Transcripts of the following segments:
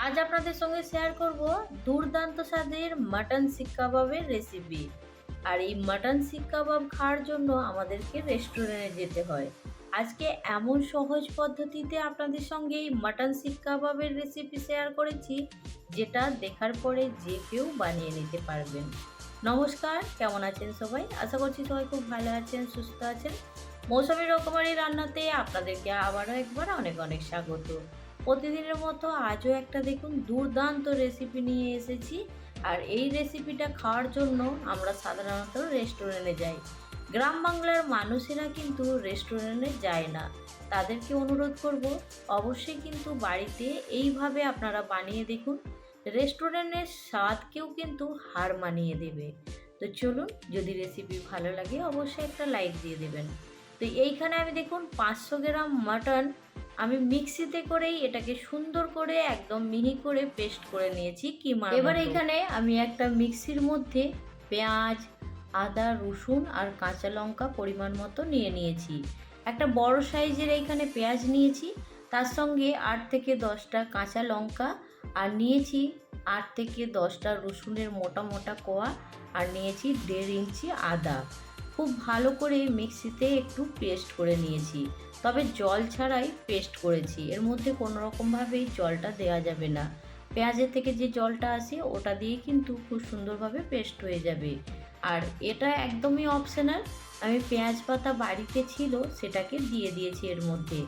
আজ আপনাদের সঙ্গে শেয়ার করব দুর্দান্ত স্বাদের মাটন শিক কাবাবের রেসিপি। আর এই মাটন শিক কাবাব খাওয়ার জন্য আমাদেরকে রেস্টুরেন্টে যেতে হয়। আজকে এমন সহজ পদ্ধতিতে আপনাদের সঙ্গে এই মাটন শিক কাবাবের রেসিপি শেয়ার করেছি, যেটা দেখার পরে যে কেউ বানিয়ে নিতে পারবেন। নমস্কার, কেমন আছেন সবাই? আশা করছি সবাই খুব ভালো আছেন, সুস্থ আছেন। মৌসুমী রকমারি রান্নাতে আপনাদেরকে আবারও একবার অনেক অনেক স্বাগত। প্রতিদিনের মতো আজও একটা দেখুন দুর্দান্ত রেসিপি নিয়ে এসেছি। আর এই রেসিপিটা খাওয়ার জন্য আমরা সাধারণত রেস্টুরেন্টে যাই। গ্রাম বাংলার মানুষেরা কিন্তু রেস্টুরেন্টে যায় না। তাদেরকে অনুরোধ করব, অবশ্যই কিন্তু বাড়িতে এইভাবে আপনারা বানিয়ে দেখুন। রেস্টুরেন্টের স্বাদকেও কিন্তু হার মানিয়ে দেবে। তো চলুন, যদি রেসিপি ভালো লাগে অবশ্যই একটা লাইক দিয়ে দেবেন। তো এইখানে আমি দেখুন 500 গ্রাম মাটন আমি মিক্সিতে করেই এটাকে সুন্দর করে একদম মিহি করে পেস্ট করে নিয়েছি কিমার। এবার এখানে আমি একটা মিক্সির মধ্যে পেঁয়াজ, আদা, রসুন আর কাঁচা লঙ্কা পরিমাণ মতো নিয়ে নিয়েছি। একটা বড় সাইজের এইখানে পেঁয়াজ নিয়েছি, তার সঙ্গে 8 থেকে 10টা কাঁচা লঙ্কা, আর নিয়েছি 8 থেকে 10টা রসুনের মোটা মোটা কোয়া, আর নিয়েছি 1.5 ইঞ্চি আদা। খুব ভালো করে মিক্সিতে একটু পেস্ট করে নিয়েছি, তবে জল ছাড়াই পেস্ট করেছি। এর মধ্যে কোনো রকমভাবেই জলটা দেওয়া যাবে না। পেঁয়াজের থেকে যে জলটা আসে ওটা দিয়ে কিন্তু খুব সুন্দরভাবে পেস্ট হয়ে যাবে। আর এটা একদমই অপশনাল। আমি পেঁয়াজ পাতা বাড়িতে ছিল, সেটাকে দিয়ে দিয়েছি এর মধ্যে।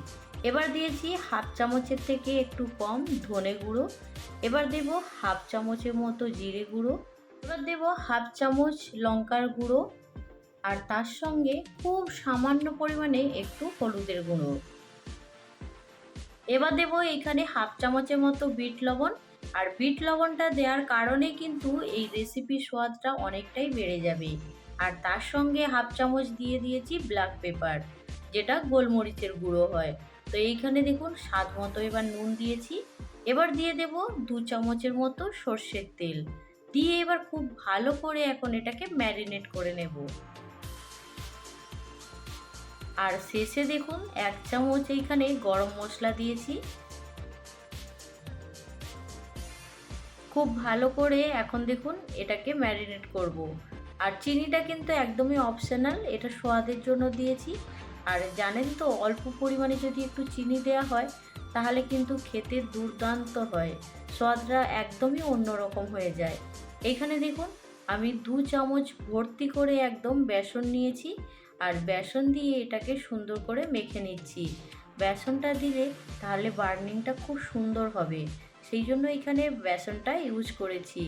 এবার দিয়েছি হাফ চামচের থেকে একটু কম ধনে গুঁড়ো। এবার দেব হাফ চামচের মতো জিরে গুঁড়ো। এবার দেব হাফ চামচ লঙ্কার গুঁড়ো, আর তার সঙ্গে খুব সামান্য পরিমাণে একটু হলুদের গুঁড়ো। এবার দেবো এখানে হাফ চামচের মতো বিট লবণ। আর বিট লবণটা দেওয়ার কারণে কিন্তু এই রেসিপির স্বাদটা অনেকটাই বেড়ে যাবে। আর তার সঙ্গে হাফ চামচ দিয়ে দিয়েছি ব্ল্যাক পেপার, যেটা গোলমরিচের গুঁড়ো হয়। তো এইখানে দেখুন স্বাদ মতো এবার নুন দিয়েছি। এবার দিয়ে দেব 2 চামচের মতো সর্ষের তেল দিয়ে এবার খুব ভালো করে এখন এটাকে ম্যারিনেট করে নেব। আর শেষে দেখুন 1 চামচ এইখানে গরম মশলা দিয়েছি। খুব ভালো করে এখন দেখুন এটাকে ম্যারিনেট করব। আর চিনিটা কিন্তু একদমই অপশনাল, এটা স্বাদের জন্য দিয়েছি। আর জানেন তো, অল্প পরিমাণে যদি একটু চিনি দেওয়া হয় তাহলে কিন্তু খেতে দুর্দান্ত হয়, স্বাদটা একদমই অন্যরকম হয়ে যায়। এইখানে দেখুন আমি 2 চামচ ভর্তি করে একদম বেসন নিয়েছি। আর বেসন দিয়ে এটাকে সুন্দর করে মেখে নিচ্ছি। বেসনটা দিলে তাহলে বার্নিংটা খুব সুন্দর হবে, সেই জন্য এখানে বেসনটা ইউজ করেছি।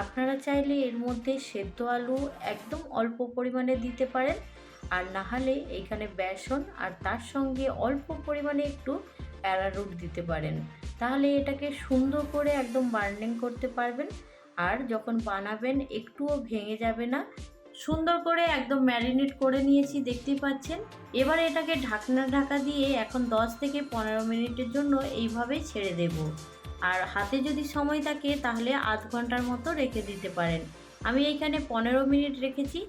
আপনারা চাইলে এর মধ্যে সেদ্ধ আলু একদম অল্প পরিমাণে দিতে পারেন, আর না হলে এইখানে বেসন আর তার সঙ্গে অল্প পরিমাণে একটু অ্যারারুট দিতে পারেন। তাহলে এটাকে সুন্দর করে একদম বার্নিং করতে পারবেন। আর যখন বানাবেন একটুও ভেঙে যাবে না। সুন্দর করে একদম ম্যারিনেট করে নিয়েছি, দেখতেই পাচ্ছেন। এবার এটাকে ঢাকা দিয়ে এখন 10 থেকে 15 মিনিটের জন্য এইভাবেই ছেড়ে দেব। আর হাতে যদি সময় থাকে তাহলে আধ ঘন্টার মতো রেখে দিতে পারেন। আমি এইখানে 15 মিনিট রেখেছি।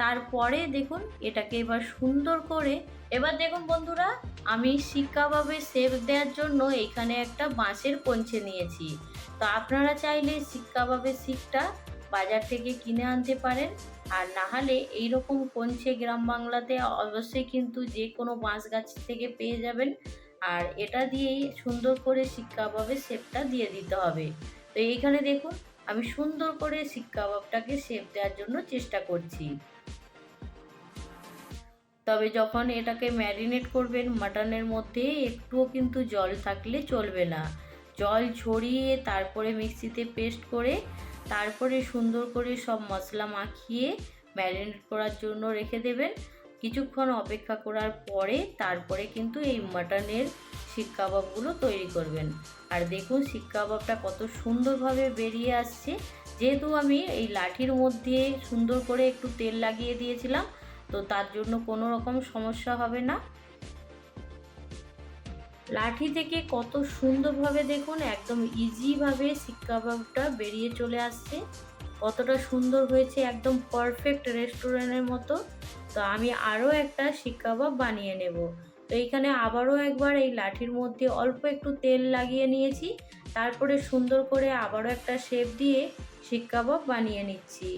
তারপরে দেখুন এটাকে এবার সুন্দর করে, এবার দেখুন বন্ধুরা, আমি শিক কাবাবে শেপ দেওয়ার জন্য এইখানে একটা বাঁশের কঞ্চি নিয়েছি। তো আপনারা চাইলে শিক কাবাবের শিকটা বাজার থেকে কিনে আনতে পারেন, আর না হলে এইরকম কঞ্চি গ্রাম বাংলাতে অবশ্যই কিন্তু যে কোনো বাঁশ গাছ থেকে পেয়ে যাবেন। আর এটা দিয়েই সুন্দর করে শিক কাবাবের শেপটা দিয়ে দিতে হবে। তো এইখানে দেখুন আমি সুন্দর করে শিক কাবাবটাকে শেপ দেওয়ার জন্য চেষ্টা করছি। তবে যখন এটাকে ম্যারিনেট করবেন মাটনের মধ্যে একটুও কিন্তু জল থাকলে চলবে না। জল ছড়িয়ে তারপরে মিক্সিতে পেস্ট করে তারপরে সুন্দর করে সব মশলা মাখিয়ে ম্যারিনেট করার জন্য রেখে দেবেন। কিছুক্ষণ অপেক্ষা করার পরে তারপরে কিন্তু এই মাটনের শিক কাবাবগুলো তৈরি করবেন। আর দেখুন শিক কাবাবটা কত সুন্দরভাবে বেরিয়ে আসছে, যেহেতু আমি এই লাঠির মধ্যে সুন্দর করে একটু তেল লাগিয়ে দিয়েছিলাম, তো তার জন্য কোনো রকম সমস্যা হবে না। লাঠি থেকে কত সুন্দরভাবে দেখুন একদম ইজিভাবে শিক কাবাবটা বেরিয়ে চলে আসছে। কতটা সুন্দর হয়েছে, একদম পারফেক্ট রেস্টুরেন্টের মতো। তো আমি আরও একটা শিক কাবাব বানিয়ে নেব। তো এইখানে আবারও একবার এই লাঠির মধ্যে অল্প একটু তেল লাগিয়ে নিয়েছি। তারপরে সুন্দর করে আবারও একটা শেপ দিয়ে শিক কাবাব বানিয়ে নিচ্ছি।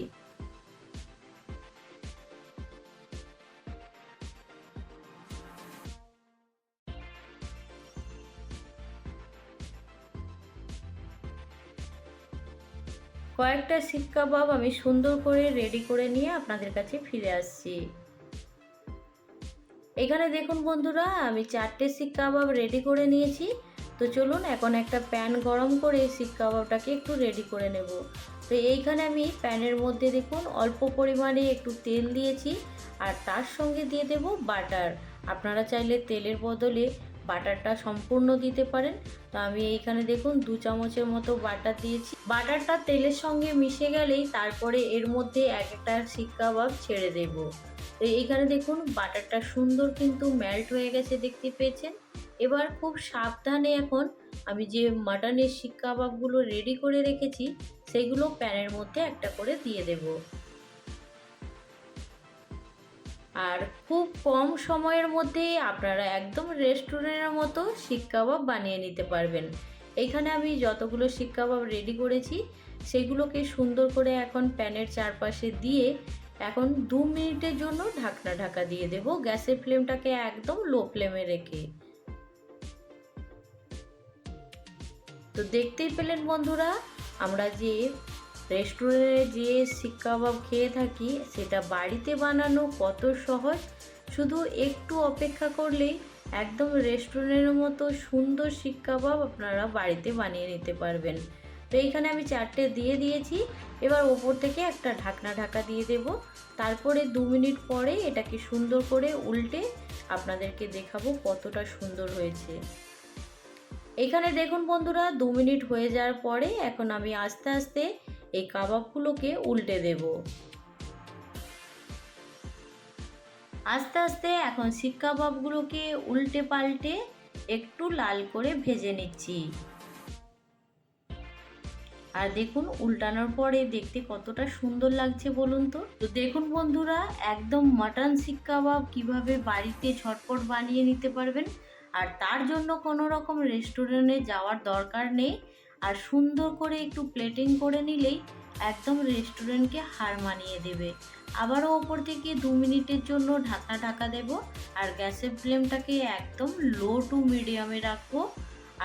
কয়েকটা শিক কাবাব আমি সুন্দর করে রেডি করে নিয়ে আপনাদের কাছে ফিরে আসছি। এখানে দেখুন বন্ধুরা, আমি 4টে শিক কাবাব রেডি করে নিয়েছি। তো চলুন এখন একটা প্যান গরম করে শিক কাবাবটাকে একটু রেডি করে নেব। তো এইখানে আমি প্যানের মধ্যে দেখুন অল্প পরিমাণে একটু তেল দিয়েছি, আর তার সঙ্গে দিয়ে দেব বাটার। আপনারা চাইলে তেলের বদলে বাটারটা সম্পূর্ণ দিতে পারেন। তো আমি এইখানে দেখুন 2 চামচের মতো বাটার দিয়েছি। বাটারটা তেলের সঙ্গে মিশে গেলেই তারপরে এর মধ্যে এক একটা শিক কাবাব ছেড়ে দেব। তো এইখানে দেখুন বাটারটা সুন্দর কিন্তু মেল্ট হয়ে গেছে, দেখতে পেয়েছেন। এবার খুব সাবধানে এখন আমি যে মাটনের শিক কাবাবগুলো রেডি করে রেখেছি সেগুলো প্যানের মধ্যে একটা করে দিয়ে দেব। আর খুব কম সময়ের মধ্যে আপনারা একদম রেস্টুরেন্টের মতো শিক কাবাব বানিয়ে নিতে পারবেন। এখানে আমি যতগুলো শিক কাবাব রেডি করেছি সেগুলোকে সুন্দর করে এখন প্যানের চারপাশে দিয়ে এখন 2 মিনিটের জন্য ঢাকা দিয়ে দেব, গ্যাসের ফ্লেমটাকে একদম লো ফ্লেমে রেখে। তো দেখতেই পেলেন বন্ধুরা, আমরা যে রেস্টুরেন্টে যে শিক কাবাব খেয়ে থাকি সেটা বাড়িতে বানানো কত সহজ। শুধু একটু অপেক্ষা করলেই একদম রেস্টুরেন্টের মতো সুন্দর শিক কাবাব আপনারা বাড়িতে বানিয়ে নিতে পারবেন। তো এইখানে আমি 4টে দিয়ে দিয়েছি। এবার ওপর থেকে একটা ঢাকা দিয়ে দেব। তারপরে 2 মিনিট পরে এটাকে সুন্দর করে উল্টে আপনাদেরকে দেখাবো কতটা সুন্দর হয়েছে। এখানে দেখুন বন্ধুরা, 2 মিনিট হয়ে যাওয়ার পরে এখন আমি আস্তে আস্তে এই কাবাবগুলোকে উল্টে দেব। আস্তে আস্তে এখন শিক কাবাবগুলোকে উল্টে পাল্টে একটু লাল করে ভেজে নিচ্ছি। আর দেখুন উল্টানোর পরে দেখতে কতটা সুন্দর লাগছে বলুন তো। তো দেখুন বন্ধুরা, একদম মাটন শিক কাবাব কীভাবে বাড়িতে ঝটপট বানিয়ে নিতে পারবেন, আর তার জন্য কোনো রকম রেস্টুরেন্টে যাওয়ার দরকার নেই। আর সুন্দর করে একটু প্লেটিং করে নিলেই একদম রেস্টুরেন্টকে হার মানিয়ে দেবে। আবারও ওপর থেকে 2 মিনিটের জন্য ঢাকা দেব, আর গ্যাসের ফ্লেমটাকে একদম লো টু মিডিয়ামে রাখবো।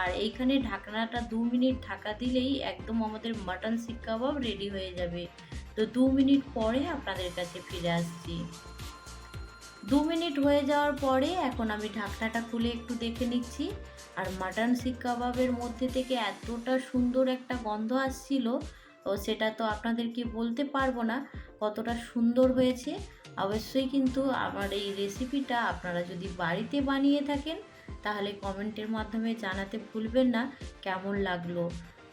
আর এইখানে ঢাকনাটা 2 মিনিট ঢাকা দিলেই একদম আমাদের মাটন শিক কাবাব রেডি হয়ে যাবে। তো 2 মিনিট পরে আপনাদের কাছে ফিরে আসছি। 2 মিনিট হয়ে যাওয়ার পরে এখন আমি ঢাকনাটা খুলে একটু দেখে নিচ্ছি। আর মাটন শিক কাবাবের মধ্যে থেকে এতটা সুন্দর একটা গন্ধ আসছিল, ও সেটা তো আপনাদেরকে বলতে পারবো না কতটা সুন্দর হয়েছে। অবশ্যই কিন্তু আমার এই রেসিপিটা আপনারা যদি বাড়িতে বানিয়ে থাকেন তাহলে কমেন্টের মাধ্যমে জানাতে ভুলবেন না কেমন লাগলো।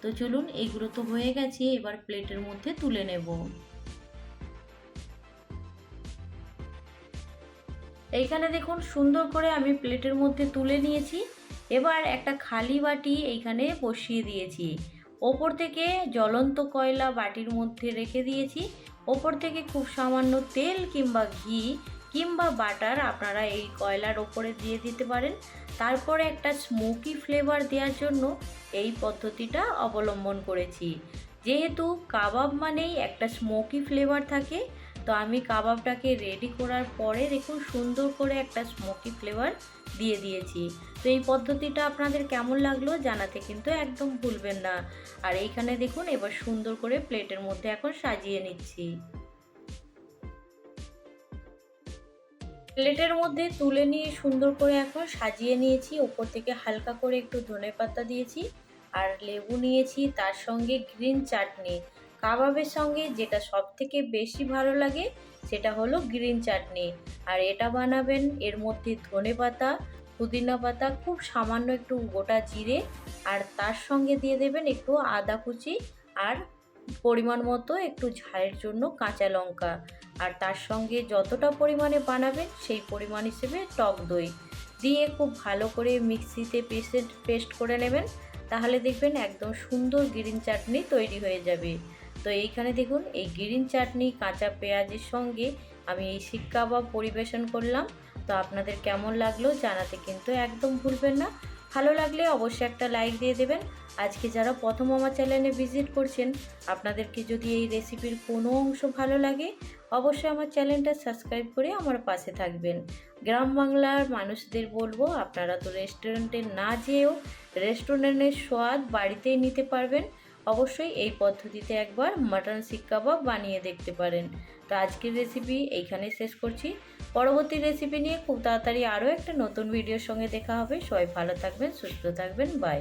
তো চলুন, এইগুলো তো হয়ে গেছে, এবার প্লেটের মধ্যে তুলে নেব। এইখানে দেখুন সুন্দর করে আমি প্লেটের মধ্যে তুলে নিয়েছি। এবার একটা খালি বাটি এইখানে বসিয়ে দিয়েছি। ওপর থেকে জ্বলন্ত কয়লা বাটির মধ্যে রেখে দিয়েছি। ওপর থেকে খুব সামান্য তেল কিংবা ঘি কিংবা বাটার আপনারা এই কয়লার ওপরে দিয়ে দিতে পারেন। তারপরে একটা স্মোকি ফ্লেভার দেওয়ার জন্য এই পদ্ধতিটা অবলম্বন করেছি। যেহেতু কাবাব মানেই একটা স্মোকি ফ্লেভার থাকে, তো আমি কাবাবটাকে রেডি করার পরে দেখুন সুন্দর করে একটা স্মোকি ফ্লেভার দিয়ে দিয়েছি। তো এই পদ্ধতিটা আপনাদের কেমন লাগলো জানাতে কিন্তু একদম ভুলবেন না। আর এইখানে দেখুন এবার সুন্দর করে প্লেটের মধ্যে এখন সাজিয়ে নিচ্ছি। প্লেটের মধ্যে তুলে নিয়ে সুন্দর করে এখন সাজিয়ে নিয়েছি। ওপর থেকে হালকা করে একটু ধনেপাতা দিয়েছি, আর লেবু নিয়েছি, তার সঙ্গে গ্রিন চাটনি। কাবাবের সঙ্গে যেটা সবথেকে বেশি ভালো লাগে সেটা হলো গ্রিন চাটনি। আর এটা বানাবেন, এর মধ্যে ধনেপাতা, পুদিনা পাতা, খুব সামান্য একটু গোটা জিরে, আর তার সঙ্গে দিয়ে দেবেন একটু আদা কুচি, আর পরিমাণ মতো একটু ঝালের জন্য কাঁচা লঙ্কা। আর তার সঙ্গে যতটা পরিমাণে বানাবেন সেই পরিমাণ হিসেবে টক দই দিয়ে খুব ভালো করে মিক্সিতে পেস্ট করে নেবেন। তাহলে দেখবেন একদম সুন্দর গ্রিন চাটনি তৈরি হয়ে যাবে। তো এইখানে দেখুন এই গ্রিন চাটনি কাঁচা পেঁয়াজের সঙ্গে আমি এই শিক কাবাব পরিবেশন করলাম। তো আপনাদের কেমন লাগলো জানাতে কিন্তু একদম ভুলবেন না। ভালো লাগলে অবশ্যই একটা লাইক দিয়ে দেবেন। আজকে যারা প্রথম আমার চ্যানেলে ভিজিট করছেন, আপনাদেরকে যদি এই রেসিপির কোনো অংশ ভালো লাগে অবশ্যই আমার চ্যানেলটা সাবস্ক্রাইব করে আমার পাশে থাকবেন। গ্রাম বাংলার মানুষদের বলবো, আপনারা তো রেস্টুরেন্টে না যেয়েও রেস্টুরেন্টের স্বাদ বাড়িতেই নিতে পারবেন। অবশ্যই এই পদ্ধতিতে একবার মাটন শিক কাবাব বানিয়ে দেখতে পারেন। তো আজকের রেসিপি এইখানে শেষ করছি। পরবর্তী রেসিপি নিয়ে খুব তাড়াতাড়ি আরও একটা নতুন ভিডিওর সঙ্গে দেখা হবে। সবাই ভালো থাকবেন, সুস্থ থাকবেন, বাই।